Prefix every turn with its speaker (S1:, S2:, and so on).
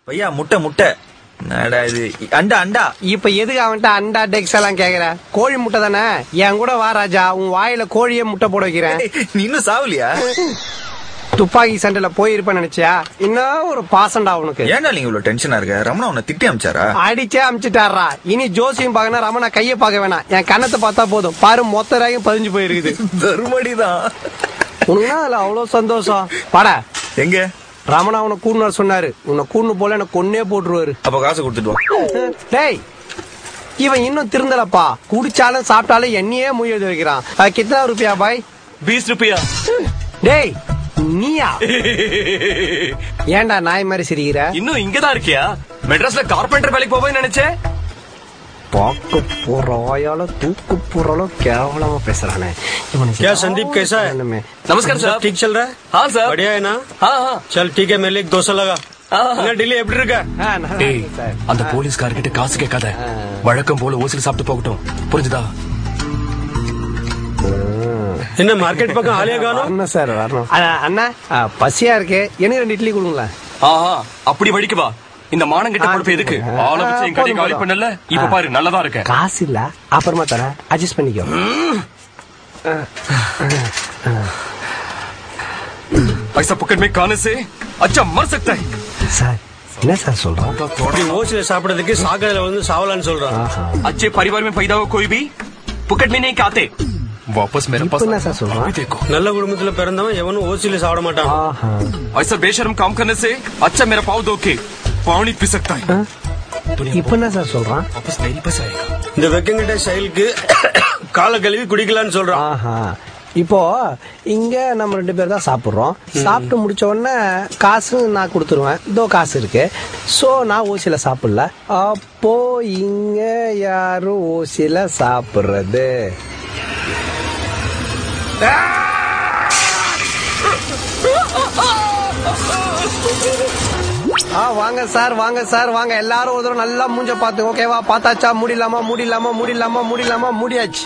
S1: பையா முட்டை முட்டை இது அண்டா அண்டா.
S2: இப்ப எதுக்கு அவன்கிட்ட அண்டா டெக்ஸ் எல்லாம் கேக்குற? கோழி முட்டை தானே, என் கூட வா ராஜா, உன் வாயில கோழியே முட்டை போட வைக்கிறேன்.
S1: நீ இன்னும் சாவலியா?
S2: துப்பாக்கி சண்டையில போயிருப்பேன் நினைச்சியா? இன்னும் ஒரு பாசண்டா உனக்கு.
S1: ஏன்டா நீங்க இவ்வளவு டென்ஷனா இருக்க? ரமணா உன்னை திட்டி அமிச்சாரா?
S2: அடிச்சே அமிச்சிட்டாரா. இனி ஜோசியம் பாக்கணும், ரமணா கைய பாக்க வேணாம், என் கண்ணத்தை பார்த்தா போதும். பாரு மொத்த ராயும் பதிஞ்சு போயிருக்குது.
S1: தருமடிதான்.
S2: உனக்கு அதுல அவ்வளவு சந்தோஷம். பாடா
S1: எங்க
S2: ரமணா உன்னை கூடுனார் சொன்னாரு. உன்னை கூடுனு போல எனக்கு கொன்னே போட்டுருவாரு.
S1: அப்ப காசு கொடுத்துட்டு வா.
S2: டேய் இவன் இன்னும் திருந்தலப்பா. குடிச்சாலும் சாப்பிட்டாலும் என்னையே முய் எழுதி வைக்கிறான். கித்தனா ரூபியா பாய்?
S3: 20 रुपया.
S2: டேய் நீயா? ஏன்டா நாய் மாதிரி சிரிக்கிற?
S3: இன்னும் இங்கதான் இருக்கியா? மெட்ராஸ்ல கார்பெண்டர் வேலைக்கு போவேன்னு நினைச்சேன்.
S2: பாக்க போற வாயால தூக்கு போறாலோ கேவலமா பேசுறானே इवन।
S4: क्या संदीप कैसा है?
S3: नमस्कार सर।
S4: ठीक चल रहा है?
S3: हाँ सर।
S4: बढ़िया है ना?
S3: हाँ हाँ।
S4: चल ठीक है, मैं एक 200 लगा। டெல்லி எப்படி இருக்க?
S3: அந்த போலீஸ்காரர்கிட்ட காசு கேட்காத, வழக்கம் போல ஓசில சாப்பிட்டு போகட்டும், புரிஞ்சுதா?
S4: என்ன மார்க்கெட் பக்கம் ஆலியா காணோம்?
S2: அண்ணா சார் வரணும். அண்ணா பசியா இருக்கு, எனக்கு 2 இட்லி கொடுங்களேன்.
S3: ஆஹா அப்படி வடிக்கு வா. இந்த மானங்கிட்ட பொறுப்பு எதுக்கு? ஆள வச்சு என் கடை காலி பண்ணல. இப்ப பாரு நல்லதா இருக்க.
S2: காசு இல்ல, அப்புறமா தரேன், அட்ஜஸ்ட் பண்ணிக்கோ.
S3: ऐसा पकड़ में खाने से अच्छा मर सकता है।
S2: சார் என்ன சார் சொல்றான்?
S4: ஓசில சாப்பிடறதுக்கு சாக்கடையில வந்து சாவலான்னு சொல்றான்.
S3: अच्छे परिवार में पैदा हो कोई भी पुकट में नहीं खाते। वापस मेरे पास
S2: என்ன சார் சொல்றான்?
S3: देखो
S4: நல்ல குடும்பத்துல பிறந்தவன் எவனும் ஓசில சாப்பிட மாட்டான்.
S3: ऐसा बेशर्म काम करने से अच्छा मेरा पाव धो के पानी पी सकता है।
S2: இப்ப என்ன சார் சொல்றான்?
S3: वापस मेरे पास आएगा।
S4: இந்த வெக்கங்கிட்ட செயலுக்கு கால கழுவி குடிக்கலான்னு சொல்றான்.
S2: இப்போ இங்க நம்ம 2 பேர் தான் சாப்பிடுறோம். சாப்பிட்டு முடிச்ச உடனே காசு நான் கொடுத்துருவேன். இதோ காசு இருக்கு. சோ நான் ஓசில சாப்பிடல. அப்போ இங்க யாரும் ஓசில சாப்பிடுறது? வாங்க சார், வாங்க சார், வாங்க எல்லாரும் ஒரு தடவை நல்லா மூஞ்ச பாத்து. ஓகேவா? பார்த்தாச்சா? முடியலாமா? முடியலாமா? முடியலாமா? முடியலாமா? முடியாச்சு.